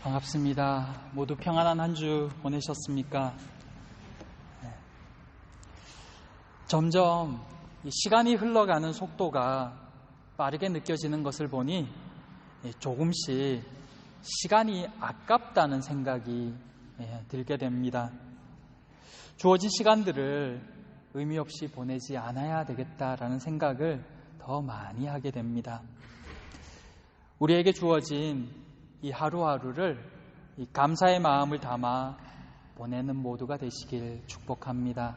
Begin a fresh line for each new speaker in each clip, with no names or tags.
반갑습니다. 모두 평안한 한 주 보내셨습니까? 점점 시간이 흘러가는 속도가 빠르게 느껴지는 것을 보니 조금씩 시간이 아깝다는 생각이 들게 됩니다. 주어진 시간들을 의미 없이 보내지 않아야 되겠다라는 생각을 더 많이 하게 됩니다. 우리에게 주어진 이 하루하루를 이 감사의 마음을 담아 보내는 모두가 되시길 축복합니다.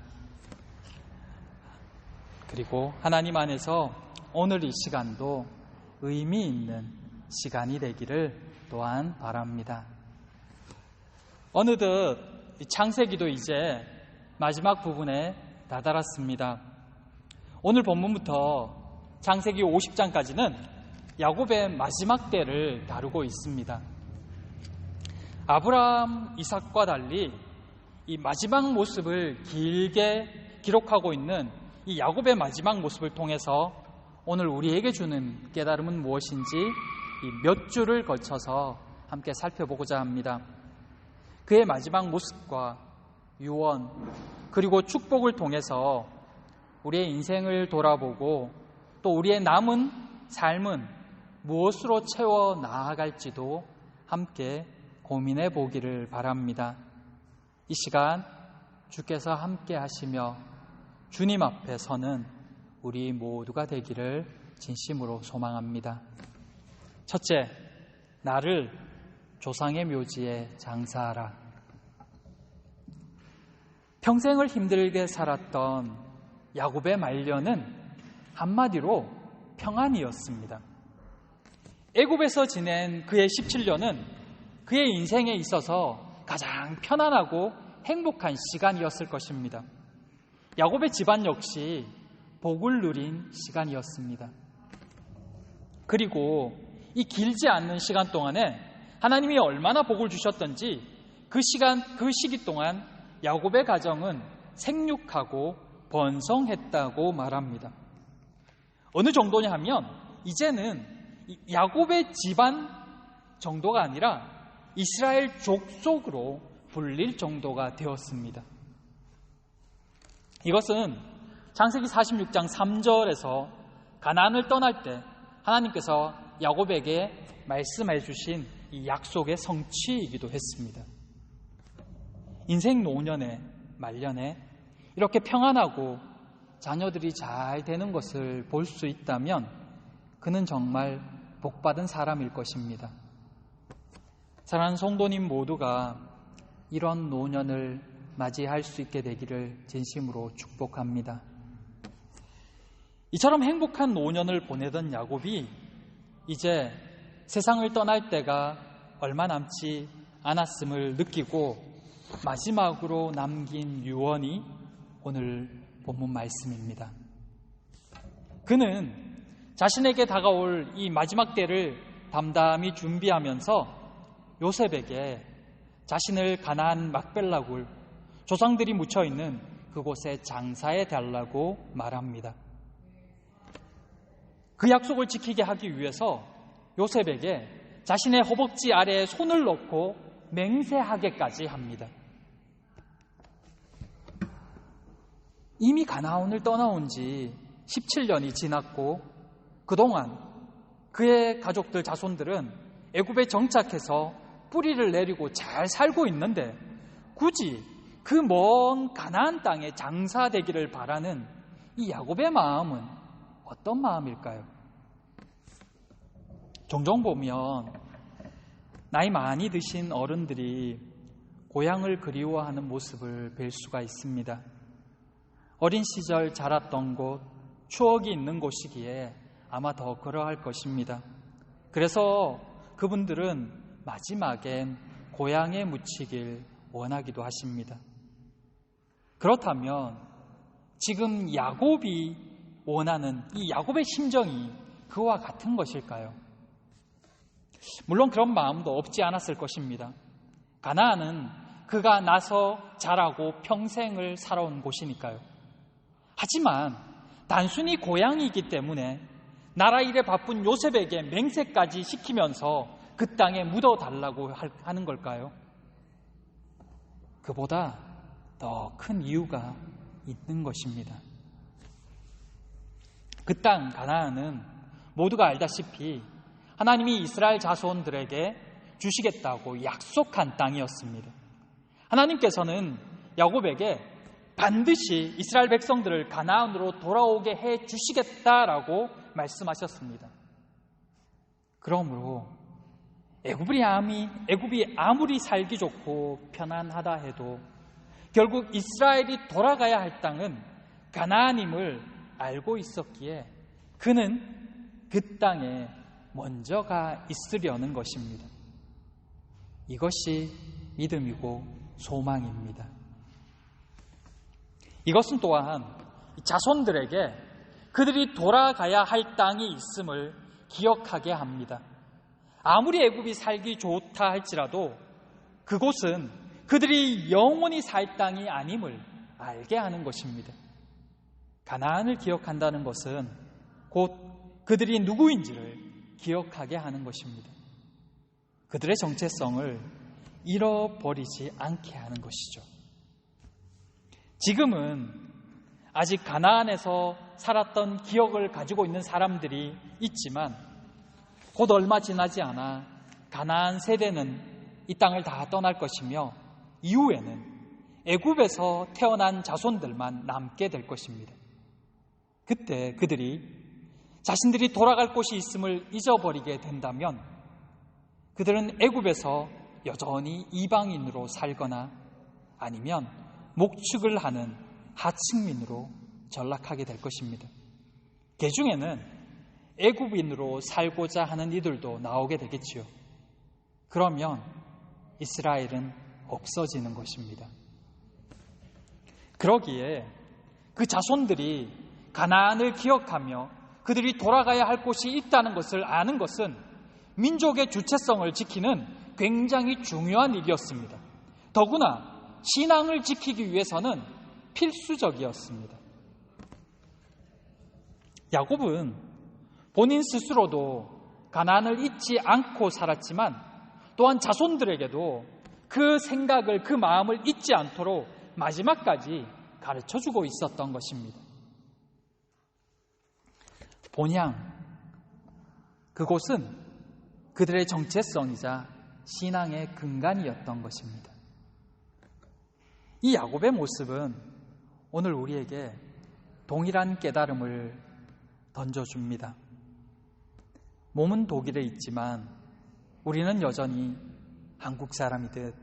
그리고 하나님 안에서 오늘 이 시간도 의미 있는 시간이 되기를 또한 바랍니다. 어느덧 창세기도 이제 마지막 부분에 다다랐습니다. 오늘 본문부터 창세기 50장까지는 야곱의 마지막 때를 다루고 있습니다. 아브라함, 이삭과 달리 이 마지막 모습을 길게 기록하고 있는 이 야곱의 마지막 모습을 통해서 오늘 우리에게 주는 깨달음은 무엇인지 이 몇 주를 걸쳐서 함께 살펴보고자 합니다. 그의 마지막 모습과 유언 그리고 축복을 통해서 우리의 인생을 돌아보고 또 우리의 남은 삶은 무엇으로 채워 나아갈지도 함께 고민해 보기를 바랍니다. 이 시간 주께서 함께 하시며 주님 앞에 서는 우리 모두가 되기를 진심으로 소망합니다. 첫째, 나를 조상의 묘지에 장사하라. 평생을 힘들게 살았던 야곱의 말년은 한마디로 평안이었습니다. 애굽에서 지낸 그의 17년은 그의 인생에 있어서 가장 편안하고 행복한 시간이었을 것입니다. 야곱의 집안 역시 복을 누린 시간이었습니다. 그리고 이 길지 않는 시간 동안에 하나님이 얼마나 복을 주셨던지 그 시기 동안 야곱의 가정은 생육하고 번성했다고 말합니다. 어느 정도냐 하면 이제는 야곱의 집안 정도가 아니라 이스라엘 족속으로 불릴 정도가 되었습니다. 이것은 창세기 46장 3절에서 가나안을 떠날 때 하나님께서 야곱에게 말씀해 주신 이 약속의 성취이기도 했습니다. 인생 노년에 말년에 이렇게 평안하고 자녀들이 잘 되는 것을 볼 수 있다면 그는 정말 복받은 사람일 것입니다. 사랑하는 성도님 모두가 이런 노년을 맞이할 수 있게 되기를 진심으로 축복합니다. 이처럼 행복한 노년을 보내던 야곱이 이제 세상을 떠날 때가 얼마 남지 않았음을 느끼고 마지막으로 남긴 유언이 오늘 본문 말씀입니다. 그는 자신에게 다가올 이 마지막 때를 담담히 준비하면서 요셉에게 자신을 가나안 막벨라 굴 조상들이 묻혀있는 그곳에 장사해 달라고 말합니다. 그 약속을 지키게 하기 위해서 요셉에게 자신의 허벅지 아래에 손을 넣고 맹세하게까지 합니다. 이미 가나안을 떠나온 지 17년이 지났고 그동안 그의 가족들 자손들은 애굽에 정착해서 뿌리를 내리고 잘 살고 있는데 굳이 그 먼 가나안 땅에 장사되기를 바라는 이 야곱의 마음은 어떤 마음일까요? 종종 보면 나이 많이 드신 어른들이 고향을 그리워하는 모습을 뵐 수가 있습니다. 어린 시절 자랐던 곳, 추억이 있는 곳이기에 아마 더 그러할 것입니다. 그래서 그분들은 마지막엔 고향에 묻히길 원하기도 하십니다. 그렇다면 지금 야곱이 원하는 이 야곱의 심정이 그와 같은 것일까요? 물론 그런 마음도 없지 않았을 것입니다. 가나안은 그가 나서 자라고 평생을 살아온 곳이니까요. 하지만 단순히 고향이기 때문에 나라 일에 바쁜 요셉에게 맹세까지 시키면서 그 땅에 묻어달라고 하는 걸까요? 그보다 더 큰 이유가 있는 것입니다. 그 땅 가나안은 모두가 알다시피 하나님이 이스라엘 자손들에게 주시겠다고 약속한 땅이었습니다. 하나님께서는 야곱에게 반드시 이스라엘 백성들을 가나안으로 돌아오게 해 주시겠다라고 말씀하셨습니다. 그러므로 애굽이 아무리 살기 좋고 편안하다 해도 결국 이스라엘이 돌아가야 할 땅은 가나안임을 알고 있었기에 그는 그 땅에 먼저 가 있으려는 것입니다. 이것이 믿음이고 소망입니다. 이것은 또한 자손들에게 그들이 돌아가야 할 땅이 있음을 기억하게 합니다. 아무리 애굽이 살기 좋다 할지라도 그곳은 그들이 영원히 살 땅이 아님을 알게 하는 것입니다. 가나안을 기억한다는 것은 곧 그들이 누구인지를 기억하게 하는 것입니다. 그들의 정체성을 잃어버리지 않게 하는 것이죠. 지금은 아직 가나안에서 살았던 기억을 가지고 있는 사람들이 있지만 곧 얼마 지나지 않아 가나안 세대는 이 땅을 다 떠날 것이며 이후에는 애굽에서 태어난 자손들만 남게 될 것입니다. 그때 그들이 자신들이 돌아갈 곳이 있음을 잊어버리게 된다면 그들은 애굽에서 여전히 이방인으로 살거나 아니면 목축을 하는 하층민으로 전락하게 될 것입니다. 그 중에는 애굽인으로 살고자 하는 이들도 나오게 되겠지요. 그러면 이스라엘은 없어지는 것입니다. 그러기에 그 자손들이 가나안을 기억하며 그들이 돌아가야 할 곳이 있다는 것을 아는 것은 민족의 주체성을 지키는 굉장히 중요한 일이었습니다. 더구나 신앙을 지키기 위해서는 필수적이었습니다. 야곱은 본인 스스로도 가나안을 잊지 않고 살았지만 또한 자손들에게도 그 생각을, 그 마음을 잊지 않도록 마지막까지 가르쳐주고 있었던 것입니다. 본향, 그곳은 그들의 정체성이자 신앙의 근간이었던 것입니다. 이 야곱의 모습은 오늘 우리에게 동일한 깨달음을 던져줍니다. 몸은 독일에 있지만 우리는 여전히 한국 사람이듯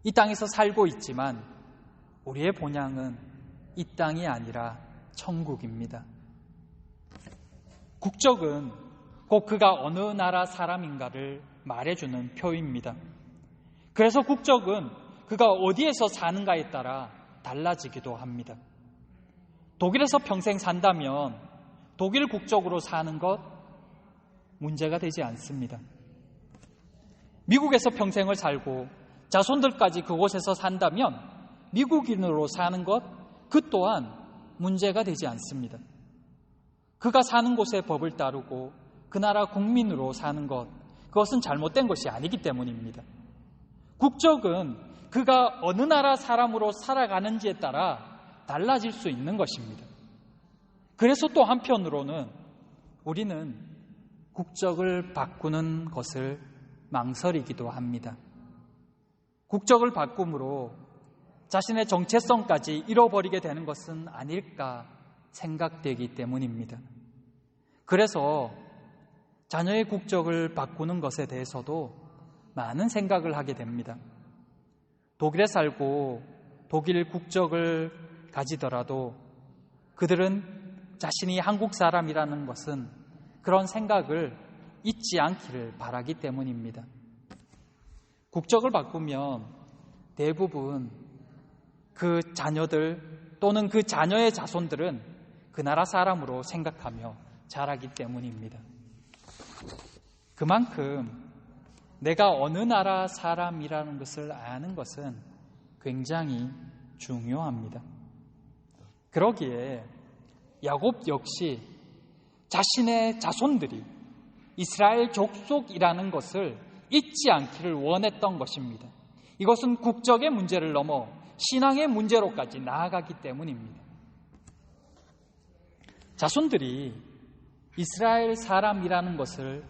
이 땅에서 살고 있지만 우리의 본향은 이 땅이 아니라 천국입니다. 국적은 곧 그가 어느 나라 사람인가를 말해주는 표입니다. 그래서 국적은 그가 어디에서 사는가에 따라 달라지기도 합니다. 독일에서 평생 산다면 독일 국적으로 사는 것 문제가 되지 않습니다. 미국에서 평생을 살고 자손들까지 그곳에서 산다면 미국인으로 사는 것 그 또한 문제가 되지 않습니다. 그가 사는 곳의 법을 따르고 그 나라 국민으로 사는 것, 그것은 잘못된 것이 아니기 때문입니다. 국적은 그가 어느 나라 사람으로 살아가는지에 따라 달라질 수 있는 것입니다. 그래서 또 한편으로는 우리는 국적을 바꾸는 것을 망설이기도 합니다. 국적을 바꿈으로 자신의 정체성까지 잃어버리게 되는 것은 아닐까 생각되기 때문입니다. 그래서 자녀의 국적을 바꾸는 것에 대해서도 많은 생각을 하게 됩니다. 독일에 살고 독일 국적을 가지더라도 그들은 자신이 한국 사람이라는 것은 그런 생각을 잊지 않기를 바라기 때문입니다. 국적을 바꾸면 대부분 그 자녀들 또는 그 자녀의 자손들은 그 나라 사람으로 생각하며 자라기 때문입니다. 그만큼 내가 어느 나라 사람이라는 것을 아는 것은 굉장히 중요합니다. 그러기에 야곱 역시 자신의 자손들이 이스라엘 족속이라는 것을 잊지 않기를 원했던 것입니다. 이것은 국적의 문제를 넘어 신앙의 문제로까지 나아가기 때문입니다. 자손들이 이스라엘 사람이라는 것을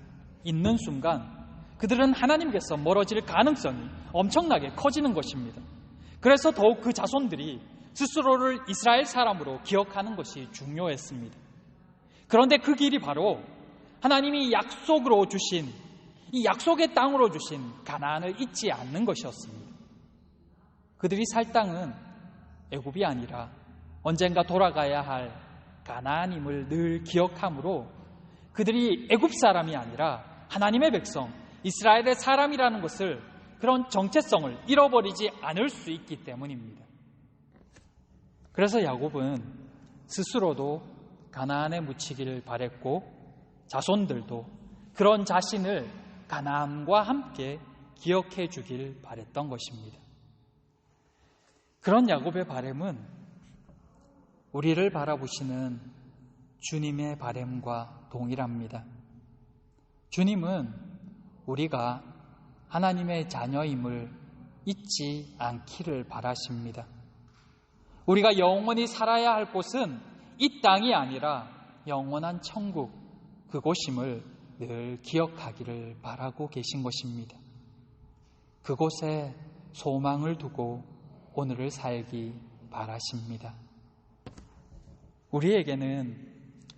잊는 순간 그들은 하나님께서 멀어질 가능성이 엄청나게 커지는 것입니다. 그래서 더욱 그 자손들이 스스로를 이스라엘 사람으로 기억하는 것이 중요했습니다. 그런데 그 길이 바로 하나님이 약속으로 주신, 이 약속의 땅으로 주신 가나안을 잊지 않는 것이었습니다. 그들이 살 땅은 애굽이 아니라 언젠가 돌아가야 할 가나안임을 늘 기억하므로 그들이 애굽 사람이 아니라 하나님의 백성, 이스라엘의 사람이라는 것을, 그런 정체성을 잃어버리지 않을 수 있기 때문입니다. 그래서 야곱은 스스로도 가나안에 묻히기를 바랬고 자손들도 그런 자신을 가나안과 함께 기억해 주길 바랬던 것입니다. 그런 야곱의 바람은 우리를 바라보시는 주님의 바람과 동일합니다. 주님은 우리가 하나님의 자녀임을 잊지 않기를 바라십니다. 우리가 영원히 살아야 할 곳은 이 땅이 아니라 영원한 천국, 그곳임을 늘 기억하기를 바라고 계신 것입니다. 그곳에 소망을 두고 오늘을 살기 바라십니다. 우리에게는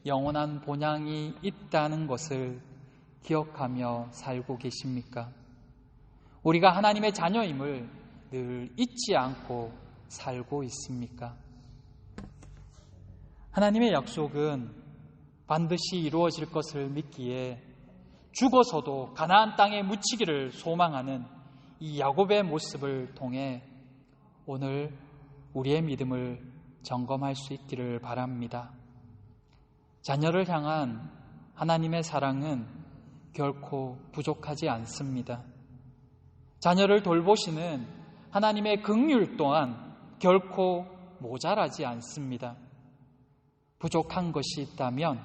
영원한 본향이 있다는 것을 기억하며 살고 계십니까? 우리가 하나님의 자녀임을 늘 잊지 않고 살고 있습니까? 하나님의 약속은 반드시 이루어질 것을 믿기에 죽어서도 가나안 땅에 묻히기를 소망하는 이 야곱의 모습을 통해 오늘 우리의 믿음을 점검할 수 있기를 바랍니다. 자녀를 향한 하나님의 사랑은 결코 부족하지 않습니다. 자녀를 돌보시는 하나님의 긍휼 또한 결코 모자라지 않습니다. 부족한 것이 있다면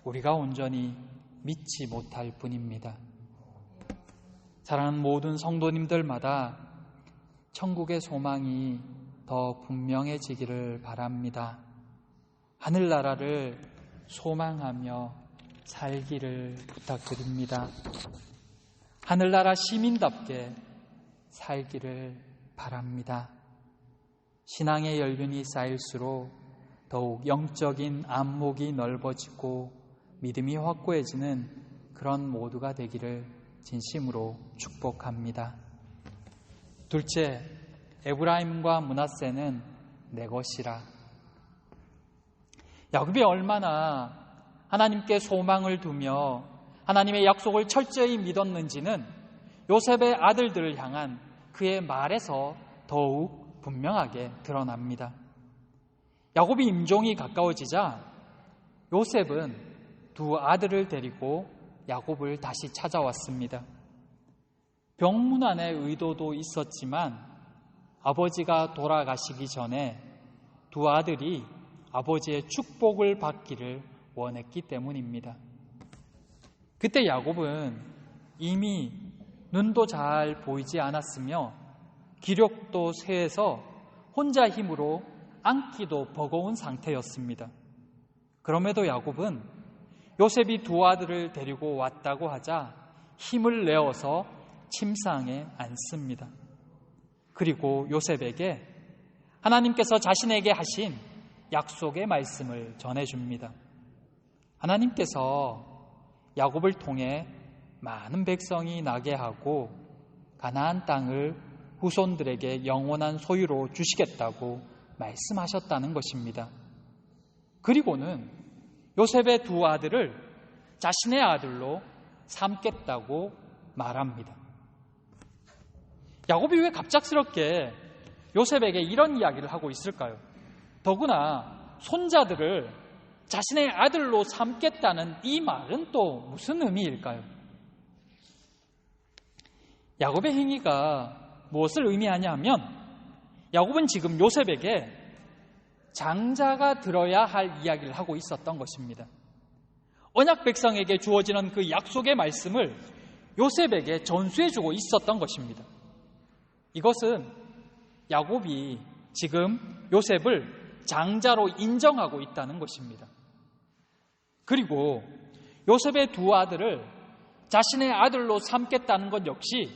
우리가 온전히 믿지 못할 뿐입니다. 사랑하는 모든 성도님들마다 천국의 소망이 더 분명해지기를 바랍니다. 하늘나라를 소망하며 살기를 부탁드립니다. 하늘나라 시민답게 살기를 바랍니다. 신앙의 연륜이 쌓일수록 더욱 영적인 안목이 넓어지고 믿음이 확고해지는 그런 모두가 되기를 진심으로 축복합니다. 둘째, 에브라임과 므낫세는 내 것이라. 야곱이 얼마나 하나님께 소망을 두며 하나님의 약속을 철저히 믿었는지는 요셉의 아들들을 향한 그의 말에서 더욱 분명하게 드러납니다. 야곱이 임종이 가까워지자 요셉은 두 아들을 데리고 야곱을 다시 찾아왔습니다. 병문안의 의도도 있었지만 아버지가 돌아가시기 전에 두 아들이 아버지의 축복을 받기를 원했기 때문입니다. 그때 야곱은 이미 눈도 잘 보이지 않았으며 기력도 쇠해서 혼자 힘으로 앉기도 버거운 상태였습니다. 그럼에도 야곱은 요셉이 두 아들을 데리고 왔다고 하자 힘을 내어서 침상에 앉습니다. 그리고 요셉에게 하나님께서 자신에게 하신 약속의 말씀을 전해줍니다. 하나님께서 야곱을 통해 많은 백성이 나게 하고 가나안 땅을 후손들에게 영원한 소유로 주시겠다고 말씀하셨다는 것입니다. 그리고는 요셉의 두 아들을 자신의 아들로 삼겠다고 말합니다. 야곱이 왜 갑작스럽게 요셉에게 이런 이야기를 하고 있을까요? 더구나 손자들을 자신의 아들로 삼겠다는 이 말은 또 무슨 의미일까요? 야곱의 행위가 무엇을 의미하냐 하면 야곱은 지금 요셉에게 장자가 들어야 할 이야기를 하고 있었던 것입니다. 언약 백성에게 주어지는 그 약속의 말씀을 요셉에게 전수해주고 있었던 것입니다. 이것은 야곱이 지금 요셉을 장자로 인정하고 있다는 것입니다. 그리고 요셉의 두 아들을 자신의 아들로 삼겠다는 것 역시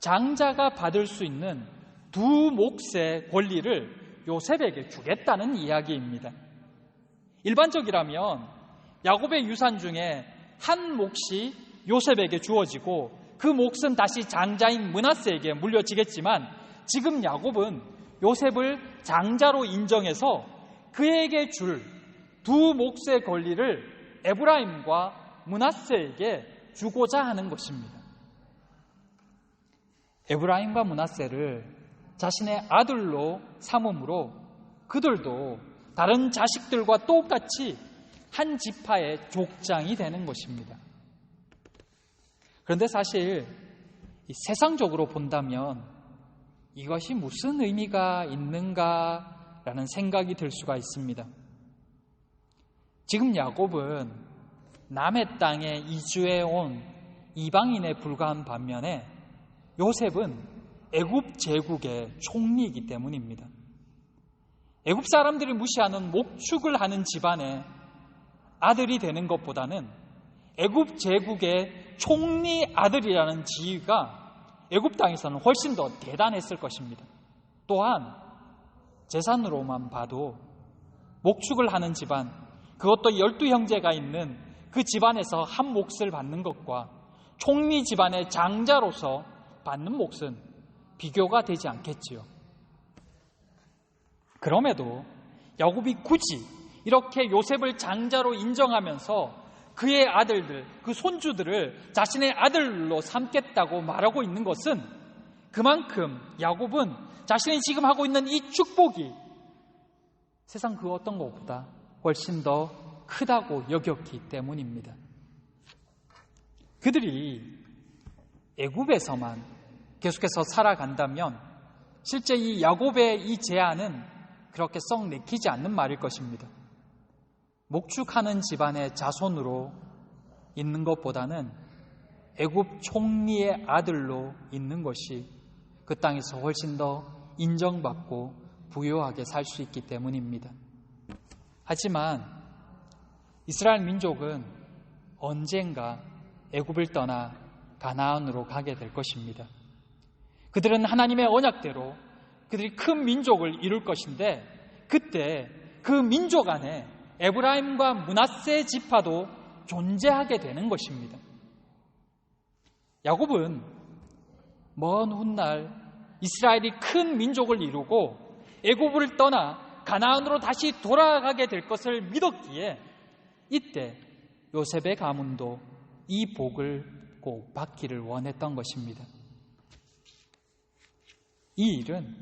장자가 받을 수 있는 두 몫의 권리를 요셉에게 주겠다는 이야기입니다. 일반적이라면 야곱의 유산 중에 한 몫이 요셉에게 주어지고 그 몫은 다시 장자인 므낫세에게 물려지겠지만 지금 야곱은 요셉을 장자로 인정해서 그에게 줄 두 몫의 권리를 에브라임과 므낫세에게 주고자 하는 것입니다. 에브라임과 므낫세를 자신의 아들로 삼음으로 그들도 다른 자식들과 똑같이 한 지파의 족장이 되는 것입니다. 그런데 사실 세상적으로 본다면 이것이 무슨 의미가 있는가라는 생각이 들 수가 있습니다. 지금 야곱은 남의 땅에 이주해 온 이방인에 불과한 반면에 요셉은 애굽 제국의 총리이기 때문입니다. 애굽 사람들이 무시하는 목축을 하는 집안의 아들이 되는 것보다는 애굽 제국의 총리 아들이라는 지위가 애굽 땅에서는 훨씬 더 대단했을 것입니다. 또한 재산으로만 봐도 목축을 하는 집안, 그것도 12형제가 있는 그 집안에서 한 몫을 받는 것과 총리 집안의 장자로서 받는 몫은 비교가 되지 않겠지요. 그럼에도 야곱이 굳이 이렇게 요셉을 장자로 인정하면서 그의 아들들, 그 손주들을 자신의 아들로 삼겠다고 말하고 있는 것은 그만큼 야곱은 자신이 지금 하고 있는 이 축복이 세상 그 어떤 것보다 훨씬 더 크다고 여겼기 때문입니다. 그들이 애굽에서만 계속해서 살아간다면 실제 이 야곱의 이 제안은 그렇게 썩 내키지 않는 말일 것입니다. 목축하는 집안의 자손으로 있는 것보다는 애굽 총리의 아들로 있는 것이 그 땅에서 훨씬 더 인정받고 부유하게 살 수 있기 때문입니다. 하지만 이스라엘 민족은 언젠가 애굽을 떠나 가나안으로 가게 될 것입니다. 그들은 하나님의 언약대로 그들이 큰 민족을 이룰 것인데 그때 그 민족 안에 에브라임과 므낫세 지파도 존재하게 되는 것입니다. 야곱은 먼 훗날 이스라엘이 큰 민족을 이루고 애굽을 떠나 가나안으로 다시 돌아가게 될 것을 믿었기에 이때 요셉의 가문도 이 복을 꼭 받기를 원했던 것입니다. 이 일은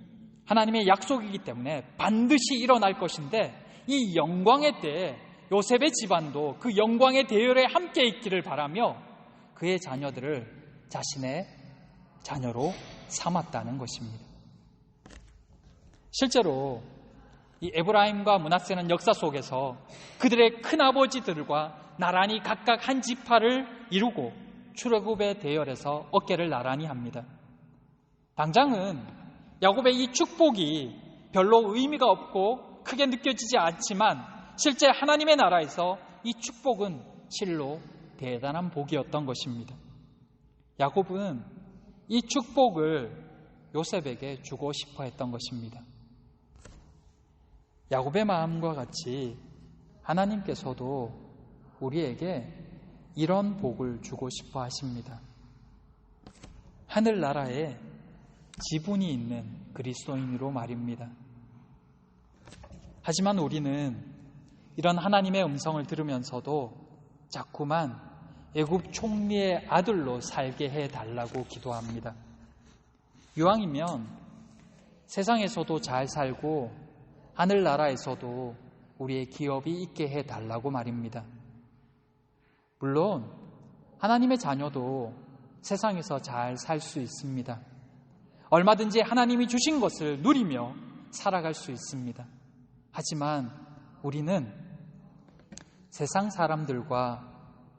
하나님의 약속이기 때문에 반드시 일어날 것인데 이 영광의 때에 요셉의 집안도 그 영광의 대열에 함께 있기를 바라며 그의 자녀들을 자신의 자녀로 삼았다는 것입니다. 실제로 이 에브라임과 므낫세는 역사 속에서 그들의 큰아버지들과 나란히 각각 한 지파를 이루고 출애굽의 대열에서 어깨를 나란히 합니다. 당장은 야곱의 이 축복이 별로 의미가 없고 크게 느껴지지 않지만 실제 하나님의 나라에서 이 축복은 실로 대단한 복이었던 것입니다. 야곱은 이 축복을 요셉에게 주고 싶어 했던 것입니다. 야곱의 마음과 같이 하나님께서도 우리에게 이런 복을 주고 싶어 하십니다. 하늘나라에 지분이 있는 그리스도인으로 말입니다. 하지만 우리는 이런 하나님의 음성을 들으면서도 자꾸만 애굽 총리의 아들로 살게 해달라고 기도합니다. 이왕이면 세상에서도 잘 살고 하늘나라에서도 우리의 기업이 있게 해달라고 말입니다. 물론 하나님의 자녀도 세상에서 잘 살 수 있습니다. 얼마든지 하나님이 주신 것을 누리며 살아갈 수 있습니다. 하지만 우리는 세상 사람들과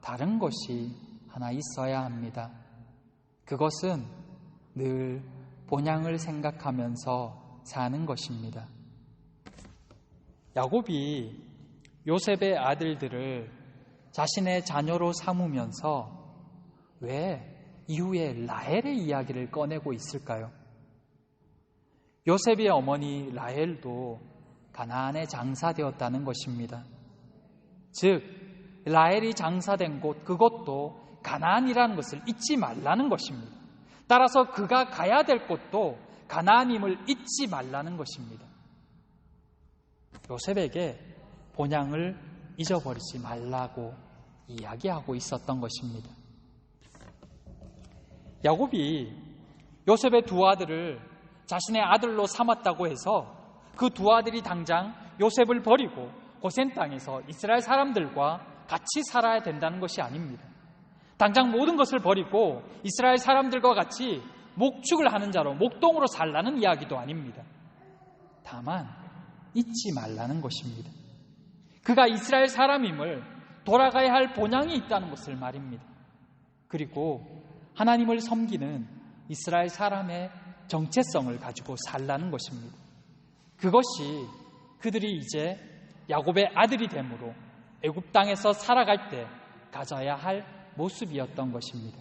다른 것이 하나 있어야 합니다. 그것은 늘 본향을 생각하면서 사는 것입니다. 야곱이 요셉의 아들들을 자신의 자녀로 삼으면서 왜 이후에 라헬의 이야기를 꺼내고 있을까요? 요셉의 어머니 라헬도 가나안에 장사되었다는 것입니다. 즉 라헬이 장사된 곳, 그것도 가나안이라는 것을 잊지 말라는 것입니다. 따라서 그가 가야 될 곳도 가나안임을 잊지 말라는 것입니다. 요셉에게 본향을 잊어버리지 말라고 이야기하고 있었던 것입니다. 야곱이 요셉의 두 아들을 자신의 아들로 삼았다고 해서 그 두 아들이 당장 요셉을 버리고 고센 땅에서 이스라엘 사람들과 같이 살아야 된다는 것이 아닙니다. 당장 모든 것을 버리고 이스라엘 사람들과 같이 목축을 하는 자로 목동으로 살라는 이야기도 아닙니다. 다만 잊지 말라는 것입니다. 그가 이스라엘 사람임을, 돌아가야 할 본향이 있다는 것을 말입니다. 그리고 하나님을 섬기는 이스라엘 사람의 정체성을 가지고 살라는 것입니다. 그것이 그들이 이제 야곱의 아들이 되므로 애굽 땅에서 살아갈 때 가져야 할 모습이었던 것입니다.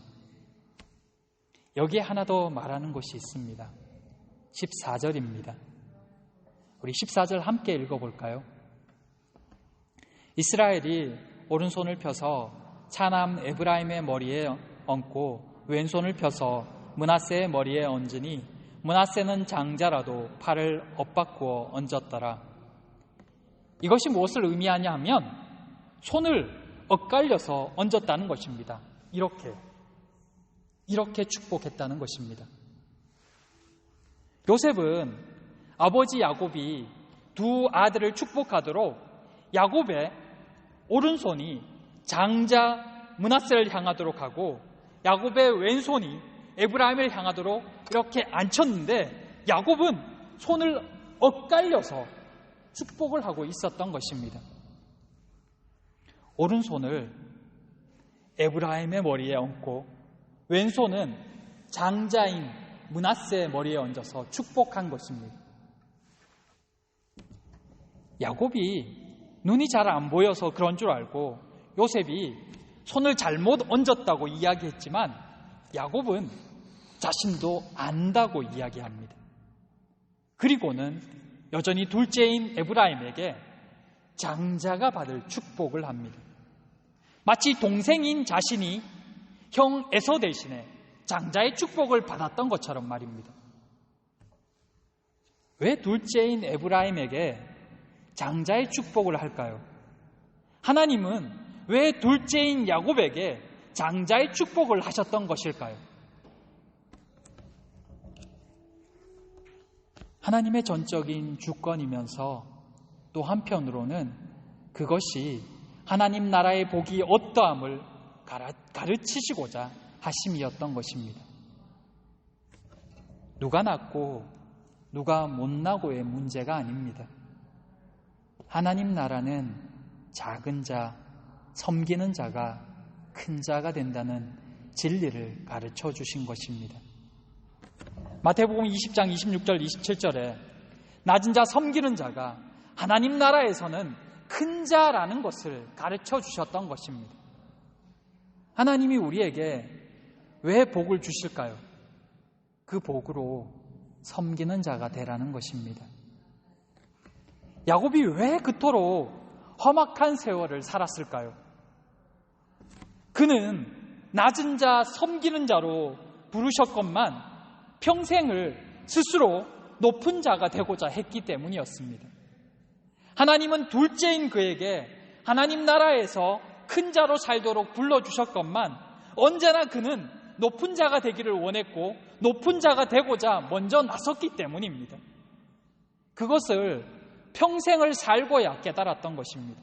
여기에 하나 더 말하는 것이 있습니다. 14절입니다. 우리 14절 함께 읽어볼까요? 이스라엘이 오른손을 펴서 차남 에브라임의 머리에 얹고 왼손을 펴서 므낫세의 머리에 얹으니 므낫세는 장자라도 팔을 엇바꾸어 얹었더라. 이것이 무엇을 의미하냐 하면 손을 엇갈려서 얹었다는 것입니다. 이렇게 축복했다는 것입니다. 요셉은 아버지 야곱이 두 아들을 축복하도록 야곱의 오른손이 장자 므낫세를 향하도록 하고 야곱의 왼손이 에브라임을 향하도록 이렇게 앉혔는데 야곱은 손을 엇갈려서 축복을 하고 있었던 것입니다. 오른손을 에브라임의 머리에 얹고 왼손은 장자인 므낫세의 머리에 얹어서 축복한 것입니다. 야곱이 눈이 잘 안 보여서 그런 줄 알고 요셉이 손을 잘못 얹었다고 이야기했지만 야곱은 자신도 안다고 이야기합니다. 그리고는 여전히 둘째인 에브라임에게 장자가 받을 축복을 합니다. 마치 동생인 자신이 형 에서 대신에 장자의 축복을 받았던 것처럼 말입니다. 왜 둘째인 에브라임에게 장자의 축복을 할까요? 하나님은 왜 둘째인 야곱에게 장자의 축복을 하셨던 것일까요? 하나님의 전적인 주권이면서 또 한편으로는 그것이 하나님 나라의 복이 어떠함을 가르치시고자 하심이었던 것입니다. 누가 낳고 누가 못 나고의 문제가 아닙니다. 하나님 나라는 작은 자, 섬기는 자가 큰 자가 된다는 진리를 가르쳐 주신 것입니다. 마태복음 20장 26절 27절에 낮은 자, 섬기는 자가 하나님 나라에서는 큰 자라는 것을 가르쳐 주셨던 것입니다. 하나님이 우리에게 왜 복을 주실까요? 그 복으로 섬기는 자가 되라는 것입니다. 야곱이 왜 그토록 험악한 세월을 살았을까요? 그는 낮은 자, 섬기는 자로 부르셨건만 평생을 스스로 높은 자가 되고자 했기 때문이었습니다. 하나님은 둘째인 그에게 하나님 나라에서 큰 자로 살도록 불러주셨건만 언제나 그는 높은 자가 되기를 원했고 높은 자가 되고자 먼저 나섰기 때문입니다. 그것을 평생을 살고야 깨달았던 것입니다.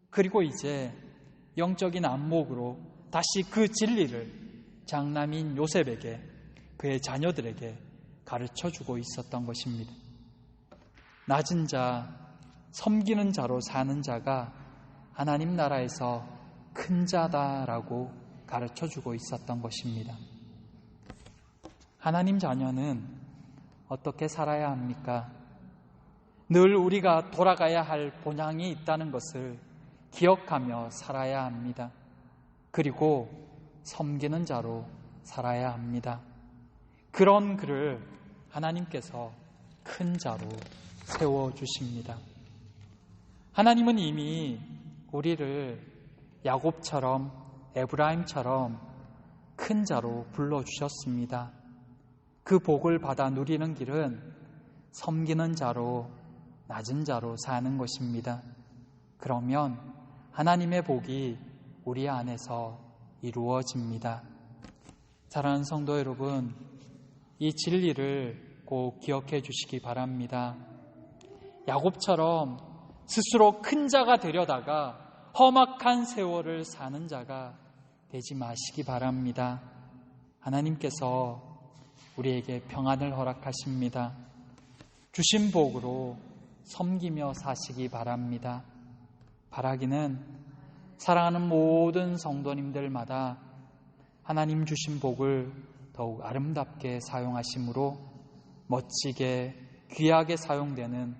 그리고 이제 영적인 안목으로 다시 그 진리를 장남인 요셉에게, 그의 자녀들에게 가르쳐주고 있었던 것입니다. 낮은 자, 섬기는 자로 사는 자가 하나님 나라에서 큰 자다라고 가르쳐주고 있었던 것입니다. 하나님 자녀는 어떻게 살아야 합니까? 늘 우리가 돌아가야 할 본향이 있다는 것을 기억하며 살아야 합니다. 그리고 섬기는 자로 살아야 합니다. 그런 그를 하나님께서 큰 자로 세워주십니다. 하나님은 이미 우리를 야곱처럼 에브라임처럼 큰 자로 불러주셨습니다. 그 복을 받아 누리는 길은 섬기는 자로, 낮은 자로 사는 것입니다. 그러면 하나님의 복이 우리 안에서 이루어집니다. 사랑하는 성도 여러분, 이 진리를 꼭 기억해 주시기 바랍니다. 야곱처럼 스스로 큰 자가 되려다가 험악한 세월을 사는 자가 되지 마시기 바랍니다. 하나님께서 우리에게 평안을 허락하십니다. 주신 복으로 섬기며 사시기 바랍니다. 바라기는 사랑하는 모든 성도님들마다 하나님 주신 복을 더욱 아름답게 사용하심으로 멋지게 귀하게 사용되는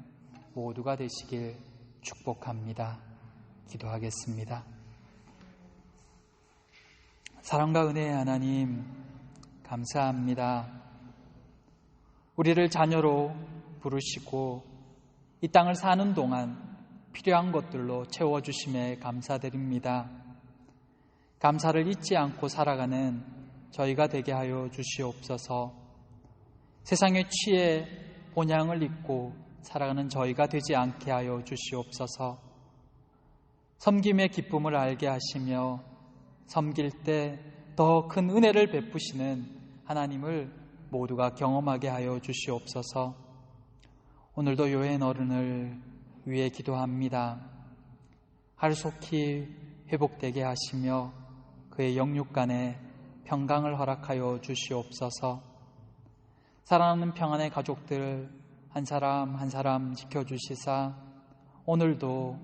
모두가 되시길 축복합니다. 기도하겠습니다. 사랑과 은혜의 하나님, 감사합니다. 우리를 자녀로 부르시고 이 땅을 사는 동안 필요한 것들로 채워주심에 감사드립니다. 감사를 잊지 않고 살아가는 저희가 되게 하여 주시옵소서. 세상에 취해 본향을 잊고 살아가는 저희가 되지 않게 하여 주시옵소서. 섬김의 기쁨을 알게 하시며 섬길 때 더 큰 은혜를 베푸시는 하나님을 모두가 경험하게 하여 주시옵소서. 오늘도 요한 어른을 위해 기도합니다. 하루속히 회복되게 하시며 그의 영육간에 평강을 허락하여 주시옵소서. 사랑하는 평안의 가족들 한 사람 한 사람 지켜주시사 오늘도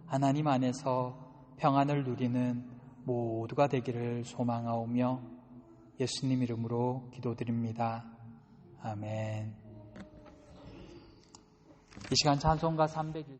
하나님 안에서 평안을 누리는 모두가 되기를 소망하오며 예수님 이름으로 기도드립니다. 아멘. 이 시간 찬송가 301